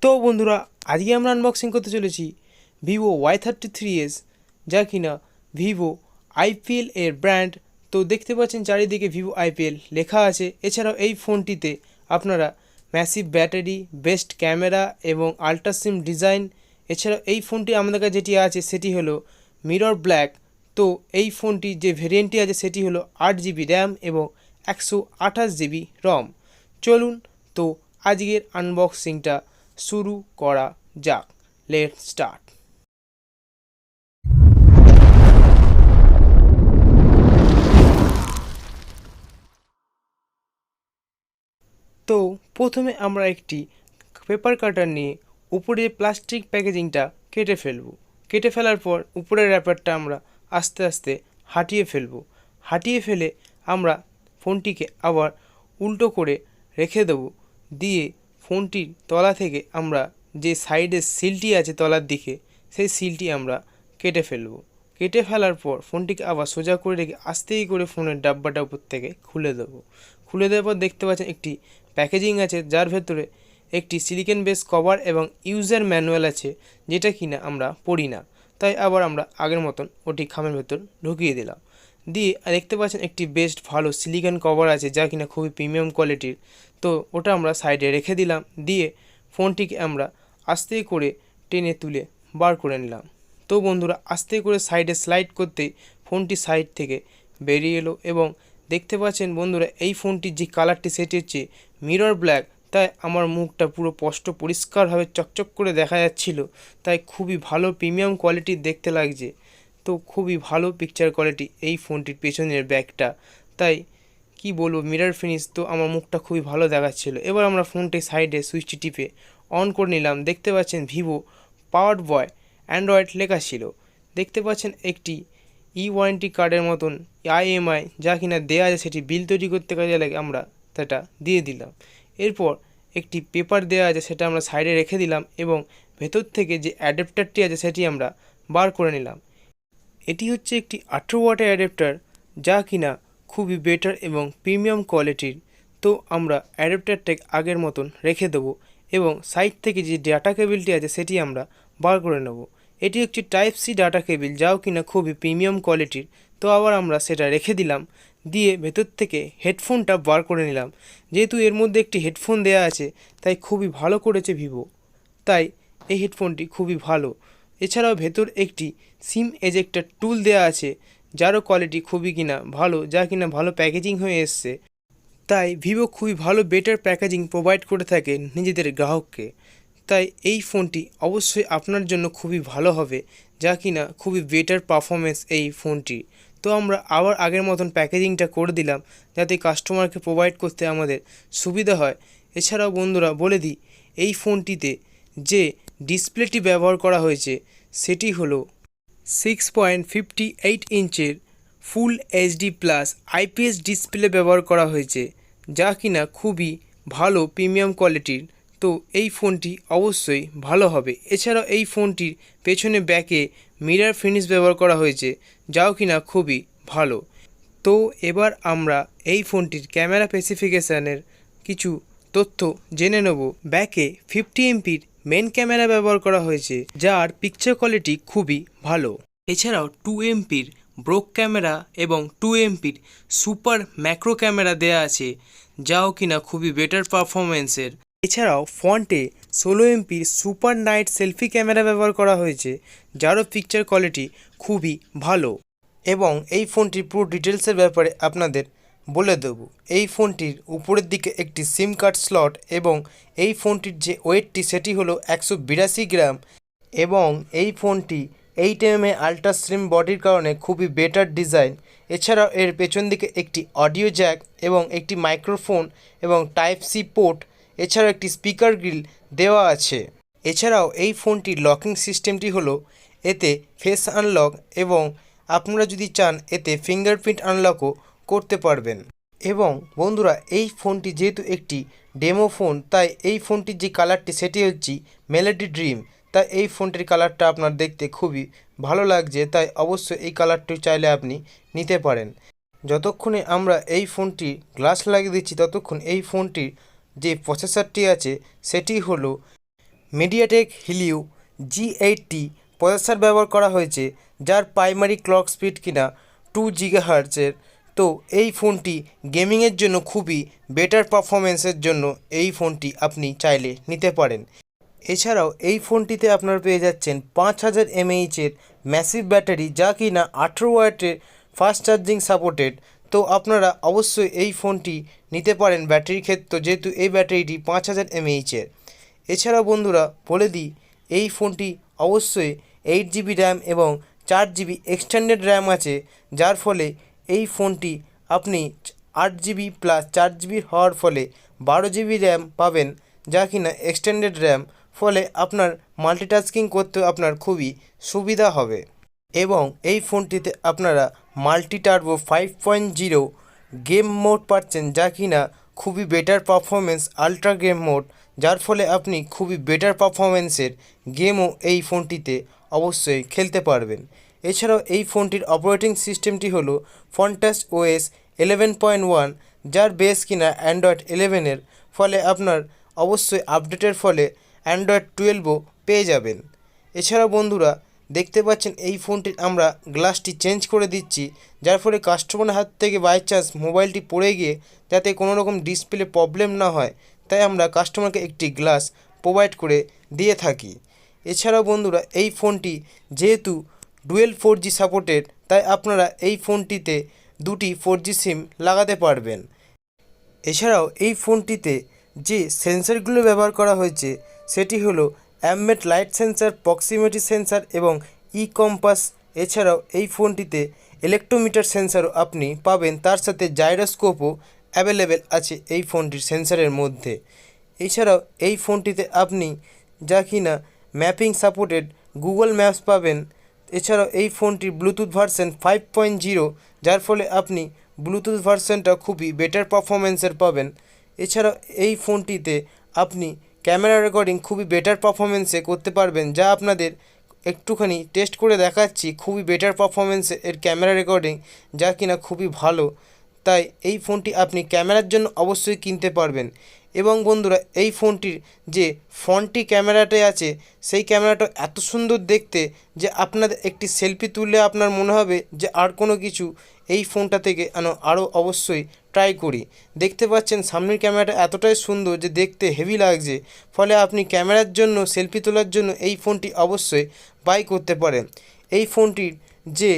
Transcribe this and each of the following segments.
তো বন্ধুরা, আজকে আমরা আনবক্সিং করতে চলেছি ভিভো Y33s, যা কিনা ভিভো আইপিএল এর ব্র্যান্ড। তো দেখতে পাচ্ছেন চারিদিকে ভিভো আইপিএল লেখা আছে। এছাড়াও এই ফোনটিতে আপনারা ম্যাসিভ ব্যাটারি, বেস্ট ক্যামেরা এবং আল্ট্রা সিম ডিজাইন। এছাড়াও এই ফোনটি আমাদের কাছে যেটি আছে সেটি হলো মিরর ব্ল্যাক। তো এই ফোনটি যে ভেরিয়েন্টটি আছে সেটি হলো 8 জিবি র্যাম এবং 128 জিবি রম। চলুন তো আজকের আনবক্সিংটা শুরু করা যাক। Let's start. তো প্রথমে আমরা একটি পেপার কাটার নিয়ে উপরে প্লাস্টিক প্যাকেজিংটা কেটে ফেলার পর উপরের র্যাপারটা আমরা আস্তে আস্তে হাটিয়ে ফেলে আমরা ফোনটিকে আবার উল্টো করে রেখে দেবো। দিয়ে ফোনটির তলা থেকে আমরা যে সাইডের সিলটি আছে তলার দিকে, সেই সিলটি আমরা কেটে ফেলার পর ফোনটিকে আবার সোজা করে রেখে আস্তেই করে ফোনের ডাব্বাটা উপর থেকে খুলে দেওয়ার পর দেখতে পাচ্ছেন একটি প্যাকেজিং আছে, যার ভেতরে একটি সিলিকন বেস কভার এবং ইউজার ম্যানুয়াল আছে, যেটা কিনা আমরা পড়ি না। তাই আবার আমরা আগের মতন ওটি খামের ভেতর ঢুকিয়ে দিলাম। দিয়ে দেখতে পাচ্ছেন একটি বেস্ট ভালো সিলিকন কভার আছে, যা কিনা খুবই প্রিমিয়াম কোয়ালিটির। তো ওটা আমরা সাইডে রেখে দিলাম। দিয়ে ফোনটিকে আমরা আস্তে করে টেনে তুলে বার করে নিলাম। তো বন্ধুরা, আস্তে করে সাইডে স্লাইড করতেই ফোনটি সাইড থেকে বেরিয়ে এলো। এবং দেখতে পাচ্ছেন বন্ধুরা, এই ফোনটির যে কালারটি সেটি হচ্ছে মিরর ব্ল্যাক। তাই আমার মুখটা পুরো স্পষ্ট পরিষ্কারভাবে চকচক করে দেখা যাচ্ছিল। তাই খুবই ভালো প্রিমিয়াম কোয়ালিটির দেখতে লাগছে। তো খুবই ভালো পিকচার কোয়ালিটি এই ফোনটির পেছনের ব্যাকটা। তাই কি বলবো, মিরর ফিনিশ তো আমার মুখটা খুবই ভালো দেখাচ্ছিল। এবার আমরা ফোনটি সাইডে সুইচটি টিপে অন করে নিলাম। দেখতে পাচ্ছেন ভিভো পাওয়ার্ড বাই অ্যান্ড্রয়েড লেখা ছিল। দেখতে পাচ্ছেন একটি ওয়ারেন্টি কার্ডের মতন IMI যা কিনা দেওয়া আছে, সেটি বিল তৈরি করতে কাজে লাগে, আমরা সেটা দিয়ে দিলাম। এরপর একটি পেপার দেওয়া আছে, সেটা আমরা সাইডে রেখে দিলাম এবং ভেতর থেকে যে অ্যাডাপ্টারটি আছে সেটি আমরা বার করে নিলাম। এটি হচ্ছে একটি 18 ওয়াটের অ্যাডাপ্টার, যা কিনা খুবই বেটার এবং প্রিমিয়াম কোয়ালিটির। তো আমরা অ্যাডাপ্টারটাকে আগের মতন রেখে দেবো এবং সাইড থেকে যে ডাটা কেবিলটি আছে সেটি আমরা বার করে নেব। এটি হচ্ছে টাইপ-C ডাটা কেবিল, যাও কিনা খুবই প্রিমিয়াম কোয়ালিটির। তো আবার আমরা সেটা রেখে দিলাম। দিয়ে ভেতর থেকে হেডফোনটা বার করে নিলাম। যেহেতু এর মধ্যে একটি হেডফোন দেওয়া আছে, তাই খুবই ভালো করেছে ভিভো। তাই এই হেডফোনটি খুবই ভালো। এছাড়াও ভেতর একটি সিম এজেক্টর টুল দেওয়া আছে, যারও কোয়ালিটি খুবই কিনা ভালো, যা কিনা ভালো প্যাকেজিং হয়ে এসছে। তাই ভিভো খুবই ভালো বেটার প্যাকেজিং প্রোভাইড করে থাকে নিজেদের গ্রাহককে। তাই এই ফোনটি অবশ্যই আপনার জন্য খুবই ভালো হবে, যা কিনা খুবই বেটার পারফরমেন্স এই ফোনটি। তো আমরা আবার আগের মতন প্যাকেজিংটা করে দিলাম, যাতে কাস্টমারকে প্রোভাইড করতে আমাদের সুবিধা হয়। এছাড়াও বন্ধুরা বলে দিই, এই ফোনটিতে যে ডিসপ্লেটি ব্যবহার করা হয়েছে সেটি হলো 6.58 ইঞ্চের ফুল HD প্লাস IPS ডিসপ্লে ব্যবহার করা হয়েছে, যা কিনা খুবই ভালো প্রিমিয়াম কোয়ালিটির। তো এই ফোনটি অবশ্যই ভালো হবে। এছাড়াও এই ফোনটির পেছনে ব্যাকে মিরর ফিনিশ ব্যবহার করা হয়েছে, যাও কিনা খুবই ভালো। তো এবার আমরা এই ফোনটির ক্যামেরা স্পেসিফিকেশানের কিছু তথ্য জেনে নেব। ব্যাকে 50 এমপির মেন ক্যামেরা ব্যবহার করা হয়েছে, যার পিকচার কোয়ালিটি খুবই ভালো। এছাড়াও 2 এমপির ব্রোক ক্যামেরা এবং 2 এমপির সুপার ম্যাক্রো ক্যামেরা দেয়া আছে, যাও কিনা খুবই বেটার পারফরমেন্সের। এছাড়াও ফ্রন্টে 16 এমপির সুপার নাইট সেলফি ক্যামেরা ব্যবহার করা হয়েছে, যারও পিকচার কোয়ালিটি খুবই ভালো। এবং এই ফোনটির পুরো ডিটেলসের ব্যাপারে আপনাদের বলে দেবো। এই ফোনটির উপরের দিকে একটি সিম কার্ড স্লট এবং এই ফোনটির যে ওয়েটটি সেটি হলো 182 গ্রাম। এবং এই ফোনটি 8mm আল্ট্রা স্লিম বডির কারণে খুবই বেটার ডিজাইন। এছাড়াও এর পেছন দিকে একটি অডিও জ্যাক এবং একটি মাইক্রোফোন এবং টাইপ-C পোর্ট, এছাড়াও একটি স্পিকার গ্রিল দেওয়া আছে। এছাড়াও এই ফোনটির লকিং সিস্টেমটি হলো এতে ফেস আনলক, এবং আপনারা যদি চান এতে ফিঙ্গারপ্রিন্ট আনলকও করতে পারবেন। এবং বন্ধুরা, এই ফোনটি যেহেতু একটি ডেমো ফোন, তাই এই ফোনটির যে কালারটি সেটি হচ্ছে মেলোডি ড্রিম। তাই এই ফোনটির কালারটা আপনার দেখতে খুবই ভালো লাগছে, তাই অবশ্যই এই কালারটি চাইলে আপনি নিতে পারেন। যতক্ষণে আমরা এই ফোনটি গ্লাস লাগিয়ে দিচ্ছি, ততক্ষণ এই ফোনটির যে প্রসেসরটি আছে সেটি হলো MediaTek Helio G80 প্রসেসর ব্যবহার করা হয়েছে, যার প্রাইমারি ক্লক স্পিড কিনা 2 GHz। তো এই ফোনটি গেমিংয়ের জন্য খুবই বেটার পারফরমেন্সের জন্য এই ফোনটি আপনি চাইলে নিতে পারেন। এছাড়াও এই ফোনটিতে আপনারা পেয়ে যাচ্ছেন 5000 mAh ম্যাসিভ ব্যাটারি, যা কিনা 18 ওয়াটের ফাস্ট চার্জিং সাপোর্টেড। তো আপনারা অবশ্যই এই ফোনটি নিতে পারেন ব্যাটারির ক্ষেত্রে, যেহেতু এই ব্যাটারিটি 5000 mAh। এছাড়াও বন্ধুরা বলে দিই, এই ফোনটি অবশ্যই 8GB র্যাম এবং 4GB এক্সটেন্ডেড র্যাম আছে, যার ফলে এই ফোনটি আপনি 8GB প্লাস 4GB হওয়ার ফলে 12GB র্যাম পাবেন, যা কিনা এক্সটেন্ডেড র্যাম, ফলে আপনার মাল্টিটাস্কিং করতেও আপনার খুবই সুবিধা হবে। এবং এই ফোনটিতে আপনারা মাল্টি টার্বো 5.0 গেম মোড পাচ্ছেন, যা কিনা খুবই better performance, ultra game mode, যার ফলে আপনি খুবই বেটার পারফরমেন্সের গেমও এই ফোনটিতে অবশ্যই খেলতে পারবেন। এছাড়াও এই ফোনটির অপারেটিং সিস্টেমটি হলো Funtouch OS 11.1, যার বেস কিনা অ্যান্ড্রয়েড 11-এর, ফলে আপনার অবশ্যই আপডেটের ফলে অ্যান্ড্রয়েড 12ও পেয়ে যাবেন। এছাড়াও বন্ধুরা দেখতে পাচ্ছেন এই ফোনটির আমরা গ্লাসটি চেঞ্জ করে দিচ্ছি, যার ফলে কাস্টমারের হাত থেকে বাই চান্স মোবাইলটি পড়ে গিয়ে যাতে কোনো রকম ডিসপ্লে প্রবলেম না হয়, তাই আমরা কাস্টমারকে একটি গ্লাস প্রোভাইড করে দিয়ে থাকি। এছাড়াও বন্ধুরা এই ফোনটি যেহেতু ডুয়েল 4G সাপোর্টেড, তাই আপনারা এই ফোনটিতে দুটি 4G সিম লাগাতে পারবেন। এছাড়াও এই ফোনটিতে যে সেন্সরগুলো ব্যবহার করা হয়েছে সেটি হলো ambient light sensor, proximity sensor এবং কম্পাস। এছাড়াও এই ফোনটিতে ইলেকট্রোমিটার সেন্সরও আপনি পাবেন, তার সাথে জাইরোস্কোপও অ্যাভেলেবেল আছে এই ফোনটির সেন্সরের মধ্যে। এছাড়াও এই ফোনটিতে আপনি যা কিনা ম্যাপিং সাপোর্টেড গুগল ম্যাপস পাবেন। এছাড়াও এই ফোনটির ব্লুটুথ ভার্সন 5.0, যার ফলে আপনি ব্লুটুথ ভার্সনটা খুবই বেটার পারফরমেন্সের পাবেন। এছাড়াও এই ফোনটিতে আপনি ক্যামেরা রেকর্ডিং খুবই বেটার পারফরমেন্সে করতে পারবেন, যা আপনাদের একটুখানি টেস্ট করে দেখাচ্ছি। খুবই বেটার পারফরমেন্সে এর ক্যামেরা রেকর্ডিং, যা কিনা খুবই ভালো। তাই এই ফোনটি আপনি ক্যামেরার জন্য অবশ্যই কিনতে পারবেন। এবং বন্ধুরা এই ফোনটির যে ফ্রন্টটি ক্যামেরাটা আছে, সেই ক্যামেরাটা এত সুন্দর দেখতে যে আপনাদের একটি সেলফি তুললে আপনার মনে হবে যে আর কোনো কিছু এই ফোনটা থেকে আরও অবশ্যই ট্রাই করি। দেখতে পাচ্ছেন সামনের ক্যামেরাটা এতটাই সুন্দর যে দেখতে হেভি লাগছে, ফলে আপনি ক্যামেরার জন্য সেলফি তোলার জন্য এই ফোনটি অবশ্যই বাই করতে পারেন। এই ফোনটির যে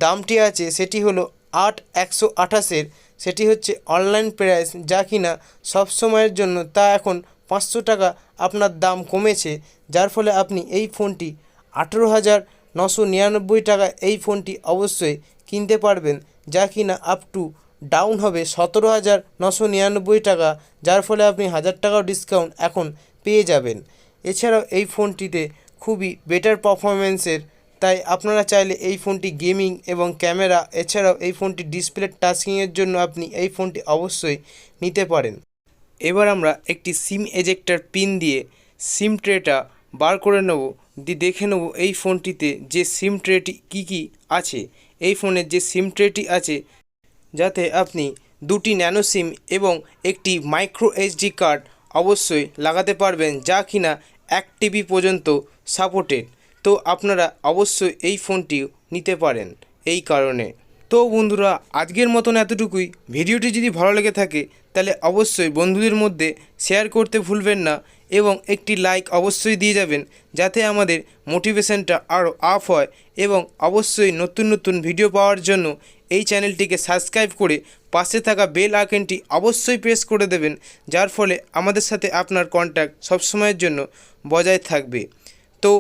দামটি আছে সেটি হলো 8128-এর, সেটি হচ্ছে অনলাইন প্রাইস, যা কিনা সবসময়ের জন্য তা এখন 500 টাকা আপনার দাম কমেছে, যার ফলে আপনি এই ফোনটি 18,999 টাকা এই ফোনটি অবশ্যই কিনতে পারবেন, যা কিনা আপ টু ডাউন হবে 17,999 টাকা, যার ফলে আপনি 1000 টাকাও ডিসকাউন্ট এখন পেয়ে যাবেন। এছাড়াও এই ফোনটিতে খুবই বেটার পারফরমেন্সের, তাই আপনারা চাইলে এই ফোনটি গেমিং এবং ক্যামেরা, এছাড়াও এই ফোনটি ডিসপ্লে টাচিংয়ের জন্য আপনি এই ফোনটি অবশ্যই নিতে পারেন। এবার আমরা একটি সিম এজেক্টর পিন দিয়ে সিম ট্রেটা বার করে নেব, দিয়ে দেখে নেব এই ফোনটিতে যে সিম ট্রেটি কী আছে। এই ফোনের যে সিম ট্রেটি আছে, যাতে আপনি দুটি ন্যানো সিম এবং একটি microSD কার্ড অবশ্যই লাগাতে পারবেন, যা কিনা 1 TB পর্যন্ত সাপোর্টেড। তো আপনারা অবশ্যই এই ফোনটিও নিতে পারেন এই কারণে। তো বন্ধুরা আজকের মতন এতটুকুই। ভিডিওটি যদি ভালো লেগে থাকে তাহলে অবশ্যই বন্ধুদের মধ্যে শেয়ার করতে ভুলবেন না এবং একটি লাইক অবশ্যই দিয়ে যাবেন, যাতে আমাদের মোটিভেশনটা আরও আপ হয়। এবং অবশ্যই নতুন নতুন ভিডিও পাওয়ার জন্য এই চ্যানেলটিকে সাবস্ক্রাইব করে পাশে থাকা বেল আইকনটি অবশ্যই প্রেস করে দেবেন, যার ফলে আমাদের সাথে আপনার কন্ট্যাক্ট সবসময়ের জন্য বজায় থাকবে। তো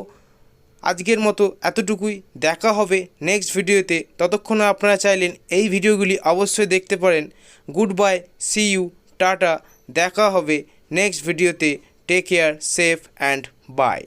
আজকের মতো এতটুকুই, দেখা হবে নেক্সট ভিডিওতে। ততক্ষণ আপনারা চাইলেন এই ভিডিওগুলি অবশ্যই দেখতে পারেন। Good bye, see you, tata, দেখা হবে নেক্সট ভিডিওতে। Take care, safe and by.